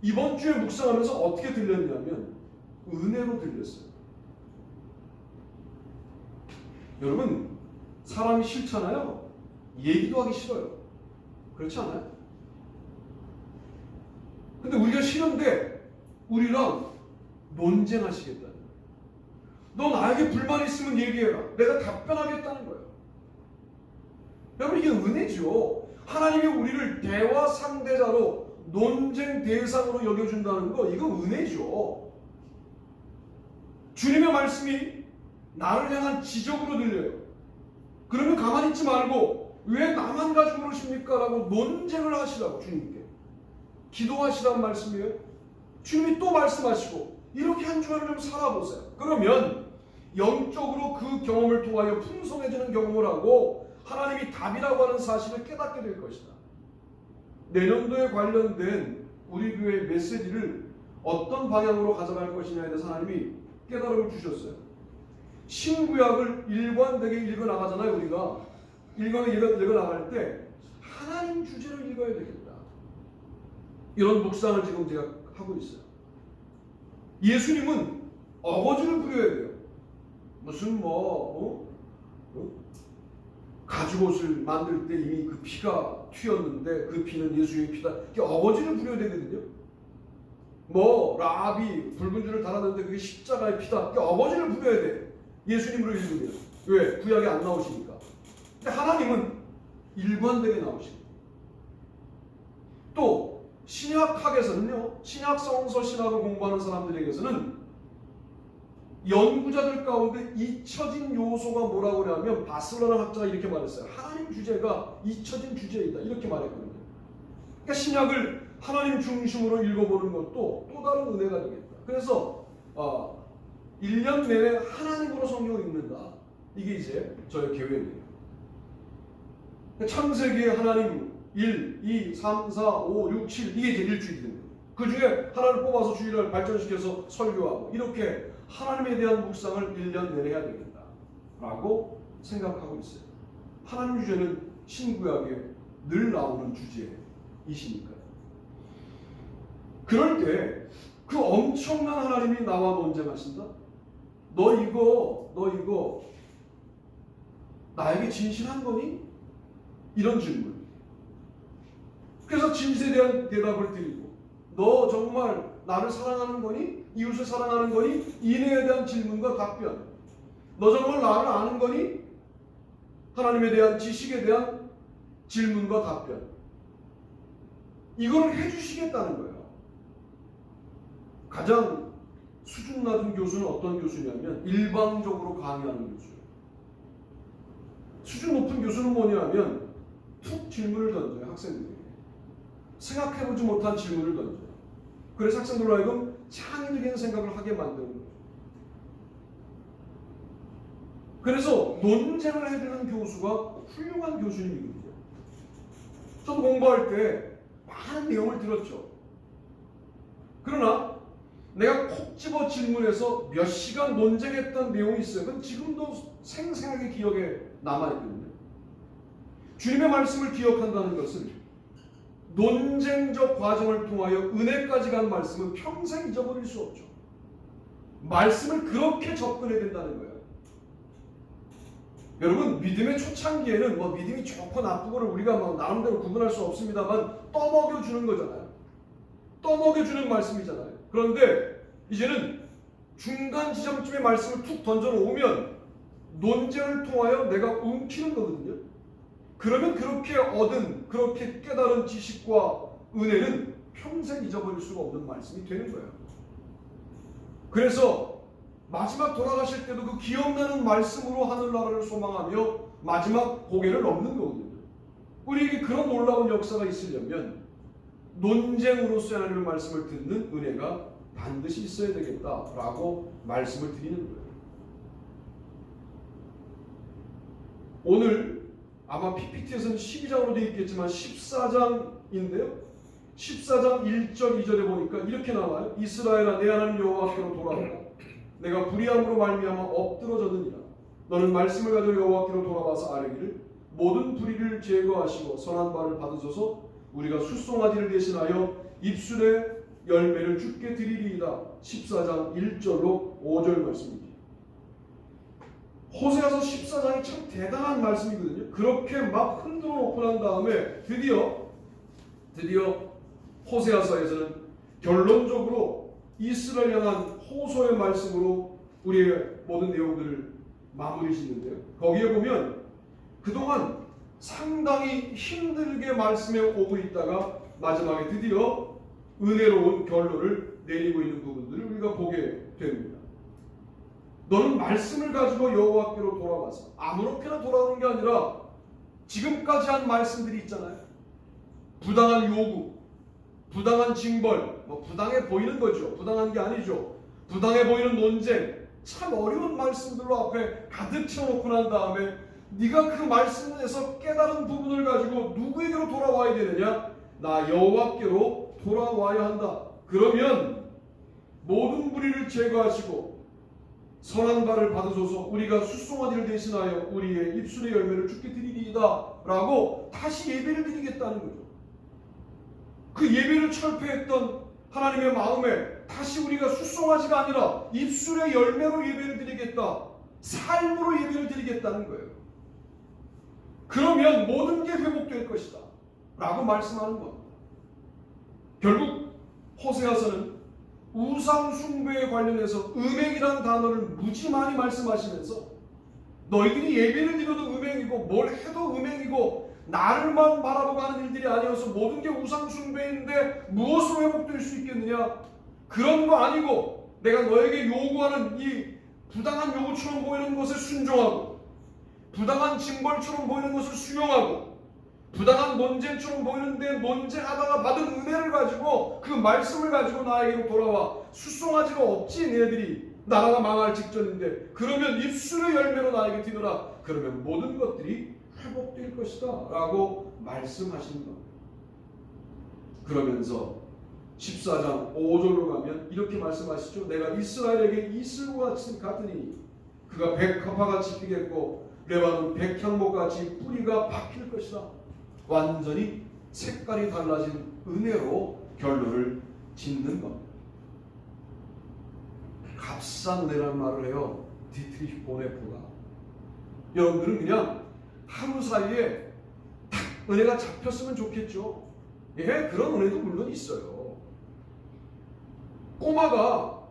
이번 주에 묵상하면서 어떻게 들렸냐면 은혜로 들렸어요. 여러분, 사람이 싫잖아요. 얘기도 하기 싫어요. 그렇지 않아요? 근데 우리가 싫은데 우리랑 논쟁하시겠다는 거예요. 너 나에게 불만 있으면 얘기해라. 내가 답변하겠다는 거예요. 여러분, 이게 은혜죠. 하나님이 우리를 대화 상대자로 논쟁 대상으로 여겨준다는 거, 이거 은혜죠. 주님의 말씀이 나를 향한 지적으로 들려요. 그러면 가만히 있지 말고 왜 나만 가지고 그러십니까? 라고 논쟁을 하시라고 주님께 기도하시라는 말씀이에요. 주님이 또 말씀하시고 이렇게 한 주간을 좀 살아보세요. 그러면 영적으로 그 경험을 통하여 풍성해지는 경험을 하고 하나님이 답이라고 하는 사실을 깨닫게 될 것이다. 내년도에 관련된 우리 교회의 메시지를 어떤 방향으로 가져갈 것이냐에 대해서 하나님이 깨달음을 주셨어요. 신구약을 일관되게 읽어나가잖아요. 우리가 읽어나갈 때 하나님 주제로 읽어야 되겠다. 이런 묵상을 지금 제가 하고 있어요. 예수님은 어거지를 부려야 돼요. 무슨 가죽옷을 만들 때 이미 그 피가 튀었는데 그 피는 예수의 피다. 이게 어거지를 부려야 되거든요. 라비 붉은 줄을 달았는데 그게 십자가의 피다. 이게 어거지를 부려야 돼. 예수님으로 읽으면. 왜? 구약에 안 나오시니까. 근데 하나님은 일관되게 나오십니다. 또 신약학에서는요, 신약 성서 신학을 공부하는 사람들에게서는 연구자들 가운데 잊혀진 요소가 뭐라고 하냐면 바슬러라는 학자가 이렇게 말했어요. 하나님 주제가 잊혀진 주제이다. 이렇게 말했거든요. 그러니까 신약을 하나님 중심으로 읽어보는 것도 또 다른 은혜가 되겠다. 그래서 1년 내내 하나님으로 성경을 읽는다. 이게 이제 저의 계획이에요. 창세기에 하나님 1, 2, 3, 4, 5, 6, 7 이게 이제 일주일이 됩니다. 그 중에 하나를 뽑아서 주일을 발전시켜서 설교하고 이렇게 하나님에 대한 묵상을 1년 내내 해야 되겠다 라고 생각하고 있어요. 하나님 주제는 신구약에 늘 나오는 주제이시니까요. 그럴 때 그 엄청난 하나님이 나와 논쟁하신다? 너 이거 나에게 진실한 거니? 이런 질문. 그래서 진실에 대한 대답을 드리고 너 정말 나를 사랑하는 거니? 이웃을 사랑하는 거니? 인애에 대한 질문과 답변. 너 정말 나를 아는 거니? 하나님에 대한 지식에 대한 질문과 답변. 이거를 해주시겠다는 거예요. 가장 수준 낮은 교수는 어떤 교수냐면 일방적으로 강의하는 교수예요. 수준 높은 교수는 뭐냐면 툭 질문을 던져요. 학생들에게. 생각해보지 못한 질문을 던져요. 그래서 학생들로 하여금 창의적인 생각을 하게 만드는 거죠. 그래서 논쟁을 해주는 교수가 훌륭한 교수님이거든요. 저도 공부할 때 많은 내용을 들었죠. 그러나 내가 콕 집어 질문해서 몇 시간 논쟁했던 내용이 있어요. 그건 지금도 생생하게 기억에 남아있거든요. 주님의 말씀을 기억한다는 것은 논쟁적 과정을 통하여 은혜까지 간 말씀은 평생 잊어버릴 수 없죠. 말씀을 그렇게 접근해야 된다는 거예요. 여러분, 믿음의 초창기에는 믿음이 좋고 나쁘고를 우리가 나름대로 구분할 수 없습니다만 떠먹여주는 거잖아요. 떠먹여주는 말씀이잖아요. 그런데 이제는 중간 지점쯤에 말씀을 툭 던져놓으면 논쟁을 통하여 내가 움키는 거거든요. 그러면 그렇게 깨달은 지식과 은혜는 평생 잊어버릴 수가 없는 말씀이 되는 거예요. 그래서 마지막 돌아가실 때도 그 기억나는 말씀으로 하늘나라를 소망하며 마지막 고개를 넘는 거거든요. 우리에게 그런 놀라운 역사가 있으려면 논쟁으로서 하나님의 말씀을 듣는 은혜가 반드시 있어야 되겠다라고 말씀을 드리는 거예요. 오늘 아마 PPT에서는 12장으로 되어 있겠지만 14장인데요. 14장 1절 2절에 보니까 이렇게 나와요. 이스라엘아 내 하나님 여호와께로 돌아오라. 내가 불의함으로 말미암아 엎드러졌느니라. 너는 말씀을 가지고 여호와께로 돌아와서 아뢰기를 모든 불의를 제거하시고 선한 바를 받으소서. 우리가 숫송아지를 대신하여 입술의 열매를 주께 드리리이다. 14장 1절로 5절 말씀입니다. 호세아서 14장이 참 대단한 말씀이거든요. 그렇게 막 흔들어 놓고 난 다음에 드디어 호세아서에서는 결론적으로 이스라엘 향한 호소의 말씀으로 우리의 모든 내용들을 마무리 짓는데요. 거기에 보면 그동안 상당히 힘들게 말씀에 오고 있다가 마지막에 드디어 은혜로운 결론을 내리고 있는 부분들을 우리가 보게 됩니다. 너는 말씀을 가지고 여호와께로 돌아와서 아무렇게나 돌아오는 게 아니라 지금까지 한 말씀들이 있잖아요. 부당한 요구, 부당한 징벌, 뭐 부당해 보이는 거죠. 부당한 게 아니죠. 부당해 보이는 논쟁, 참 어려운 말씀들로 앞에 가득 채워놓고 난 다음에 네가 그 말씀에서 깨달은 부분을 가지고 누구에게로 돌아와야 되느냐? 나 여호와께로 돌아와야 한다. 그러면 모든 불의를 제거하시고 선한 바를 받으소서. 우리가 숫송한 이를 대신하여 우리의 입술의 열매를 주께 드리리이다 라고 다시 예배를 드리겠다는 거죠. 그 예배를 철폐했던 하나님의 마음에 다시 우리가 숫송하지가 아니라 입술의 열매로 예배를 드리겠다, 삶으로 예배를 드리겠다는 거예요. 그러면 모든 게 회복될 것이다 라고 말씀하는 겁니다. 결국 호세아서는 우상 숭배에 관련해서 음행이라는 단어를 무지 많이 말씀하시면서 너희들이 예배를 드려도 음행이고 뭘 해도 음행이고 나를만 바라보고 하는 일들이 아니어서 모든 게 우상 숭배인데 무엇으로 회복될 수 있겠느냐? 그런 거 아니고 내가 너에게 요구하는 이 부당한 요구처럼 보이는 것에 순종하고 부당한 징벌처럼 보이는 것을 수용하고 부당한 논쟁처럼 보이는데 논쟁하다가 받은 은혜를 가지고 그 말씀을 가지고 나에게로 돌아와 숫송아지가 없지. 너희들이 나라가 망할 직전인데 그러면 입술의 열매로 나에게 드리라. 그러면 모든 것들이 회복될 것이다 라고 말씀하시는 겁니다. 그러면서 14장 5절로 가면 이렇게 말씀하시죠. 내가 이스라엘에게 이슬과 같으니 그가 백합화같이 피겠고 레바논 백향목같이 뿌리가 박힐 것이다. 완전히 색깔이 달라진 은혜로 결론을 짓는 겁니다. 값싼 은혜라는 말을 해요. 디트리히 보네프가. 여러분들은 그냥 하루 사이에 딱 은혜가 잡혔으면 좋겠죠. 예, 그런 은혜도 물론 있어요. 꼬마가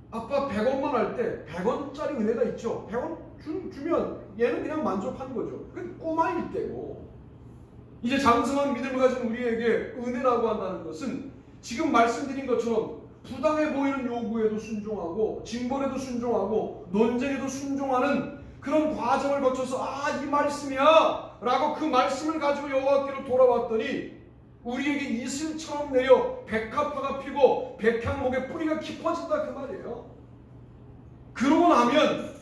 아빠 100원만 할 때 100원짜리 은혜가 있죠. 100원 주면 얘는 그냥 만족하는 거죠. 그게 꼬마일 때고, 이제 장성한 믿음을 가진 우리에게 은혜라고 한다는 것은 지금 말씀드린 것처럼 부당해 보이는 요구에도 순종하고 징벌에도 순종하고 논쟁에도 순종하는 그런 과정을 거쳐서 이 말씀이야 라고 그 말씀을 가지고 여호와께로 돌아왔더니 우리에게 이슬처럼 내려 백합화가 피고 백향목의 뿌리가 깊어진다 그 말이에요. 그러고 나면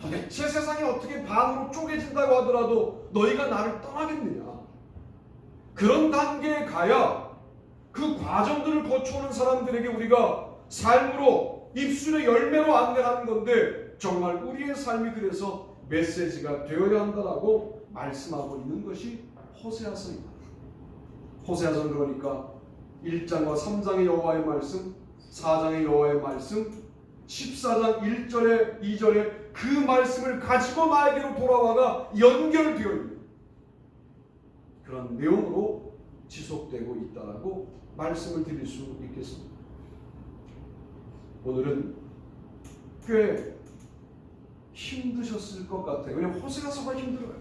도대체 세상이 어떻게 반으로 쪼개진다고 하더라도 너희가 나를 떠나겠느냐. 그런 단계에 가야 그 과정들을 거쳐오는 사람들에게 우리가 삶으로 입술의 열매로 안내하는 건데 정말 우리의 삶이 그래서 메시지가 되어야 한다라고 말씀하고 있는 것이 호세아서입니다. 호세아서는 그러니까 1장과 3장의 여호와의 말씀, 4장의 여호와의 말씀, 14장 1절에 2절에 그 말씀을 가지고 나에게로 돌아와가 연결되어 있는 그런 내용으로 지속되고 있다라고 말씀을 드릴 수 있겠습니다. 오늘은 꽤 힘드셨을 것 같아요. 왜냐하면 호세아서가 힘들어요.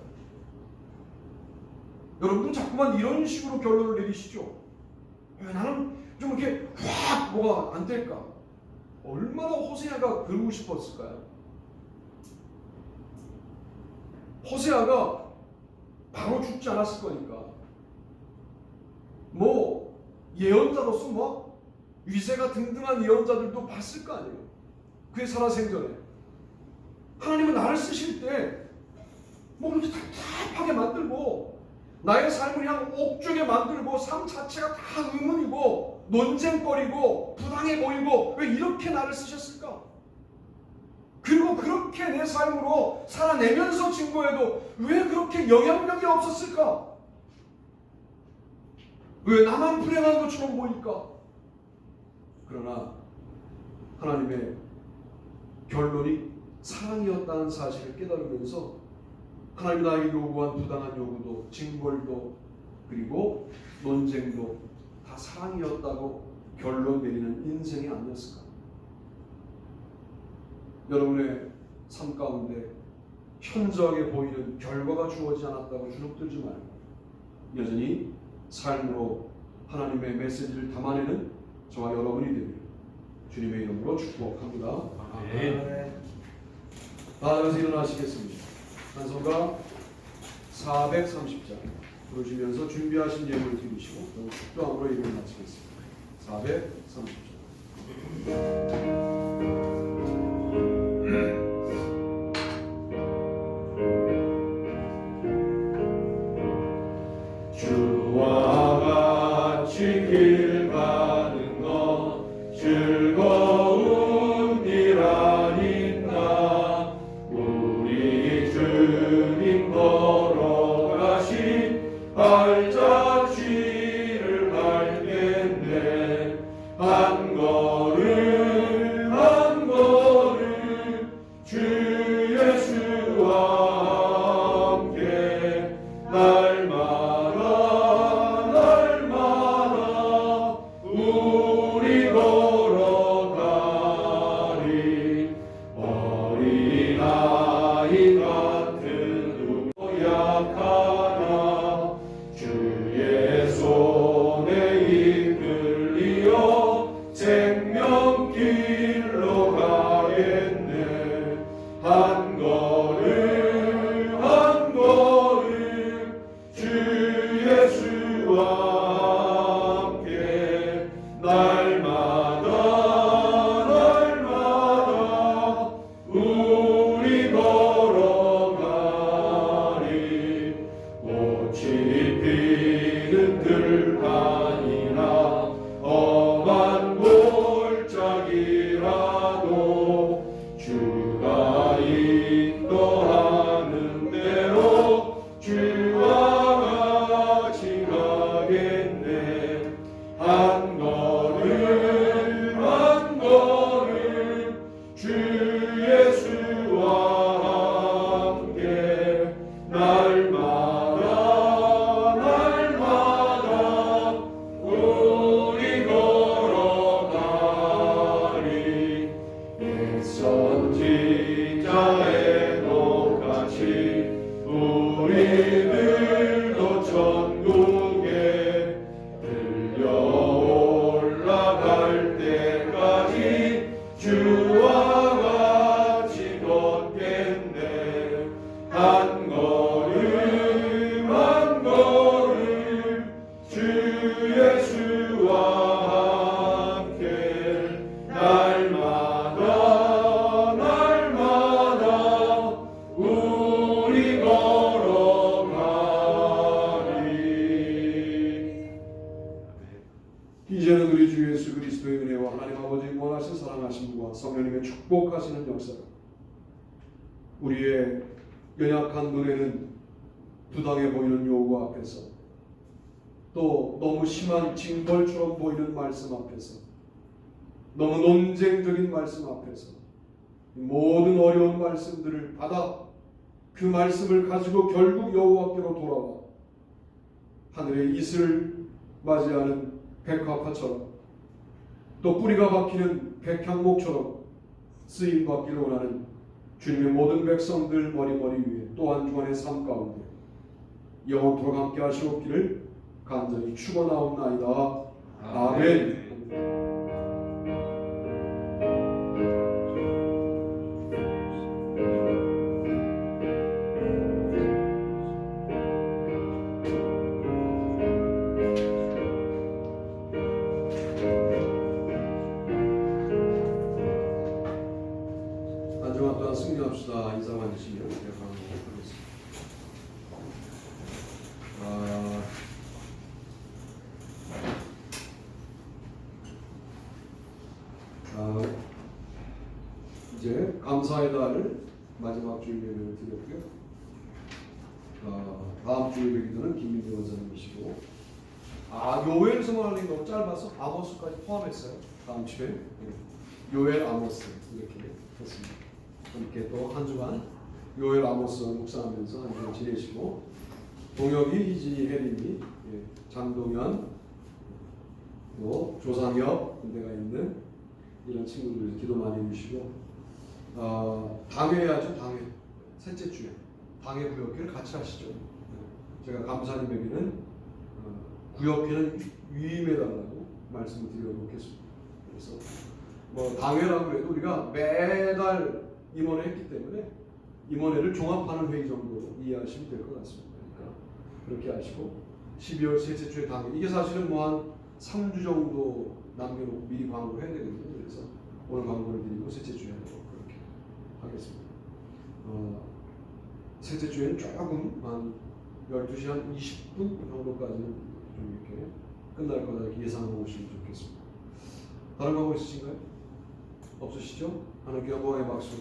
여러분들 자꾸만 이런 식으로 결론을 내리시죠. 나는 좀 이렇게 확 뭐가 안 될까? 얼마나 호세아가 그러고 싶었을까요? 호세아가 바로 죽지 않았을 거니까 뭐 예언자로서 뭐 위세가 등등한 예언자들도 봤을 거 아니에요. 그의 살아생전에 하나님은 나를 쓰실 때 뭐 그렇게 답답하게 만들고 나의 삶을 그냥 옥중에 만들고 삶 자체가 다 의문이고 논쟁거리고 부당해 보이고 왜 이렇게 나를 쓰셨을까? 그리고 그렇게 내 삶으로 살아내면서 증거해도 왜 그렇게 영향력이 없었을까? 왜 나만 불행한 것처럼 보일까? 그러나 하나님의 결론이 사랑이었다는 사실을 깨달으면서 하나님이 나에게 요구한 부당한 요구도 징벌도 그리고 논쟁도 다 사랑이었다고 결론 내리는 인생이 아니었을까? 여러분의 삶 가운데 현저하게 보이는 결과가 주어지지 않았다고 주눅들지 말고 여전히 삶으로 하나님의 메시지를 담아내는 저와 여러분이 되기를 주님의 이름으로 축복합니다. 아멘. 나아가서 일어나시겠습니다. 찬송가 430장 부르시면서 준비하신 예물을 드리시고 축도함으로 예배를 마치겠습니다. 430장. 주와 같이 길 가는 것 즐거운 일 아닌가. 우리 주님 걸어가신 발자취를 밟겠네. 한 걸음 한 걸음 주 예수와 함께 날마다 우리 걸어가리. 어린아이 같은 약하나 주의 손에 이끌리어 생명길로 가겠네. 한 걸음 한 걸음 주 예수와 함께 날마다 우리 걸어가리. 꽃이 피는 들판이나 험한 골짜기라도 주가 인도하는 대로 주와 같이 가겠네. 한 걸음 한 걸음 주 예수와 함께 날마다 우리 걸어가리. 옛 선지자의 똑같이 우리들도 천국에 들려 올라갈 때까지 주와 같이 걷겠네. 한 걸음 한 걸음 주 예수와 함께 날마다 우리 걸어가리. 이제는 우리 주 예수 그리스도의 은혜와 하나님 아버지의 무한하신 사랑하심과 성령님의 축복하시는 역사가 우리의 연약한 눈에는 부당해 보이는 요구 앞에서 또 너무 심한 징벌처럼 보이는 말씀 앞에서 너무 논쟁적인 말씀 앞에서 모든 어려운 말씀들을 받아 그 말씀을 가지고 결국 여호와께로 돌아와 하늘의 이슬을 맞이하는 백합화처럼 또 뿌리가 박히는 백향목처럼 쓰임받기를 원하는 주님의 모든 백성들 머리머리 위에 또 한 주간의 삶 가운데 영원토록 함께 하시옵기를 간절히 축원하옵나이다. 아멘. 한 주간 동안 승리합시다. 인사만 주시면 제가 하겠습니다. 이제 감사의 달을 마지막 주일 예배를 드렸고요. 다음 주일 예배기도는 김민재 원사님이시고 요엘 성화하는 게 너무 짧아서 아모스까지 포함했어요. 다음 주에 요엘 아모스 이렇게 했습니다. 이렇게 또 한 주간 요엘 아모스 묵상하면서 한 주간 지내시고 동혁이, 희진이, 혜림이, 장동현, 또 조상혁 군대가 있는 이런 친구들 기도 많이 해주시고 당회야죠. 당회 셋째 주에 당회 부역기를 같이 하시죠. 제가 감사님에게는 구역회는 위임해달라고 말씀을 드려놓겠습니다. 그래서 뭐 당회라고 해도 우리가 매달 임원회했기 때문에 임원회를 종합하는 회의 정도로 이해하시면 될 것 같습니다. 그러니까 그렇게 하시고 12월 셋째 주에 당회 이게 사실은 뭐 한 3주 정도 남겨놓고 미리 광고를 해야 되거든요. 그래서 오늘 광고를 드리고 셋째 주에 그렇게 하겠습니다. 셋째 주에는 조금 한 12시 한 20분 정도까지는 좀 이렇게 끝날 거다 이렇게 예상하고 오시면 좋겠습니다. 다른 광고 있으신가요? 없으시죠? 하나님께 영광의 박수.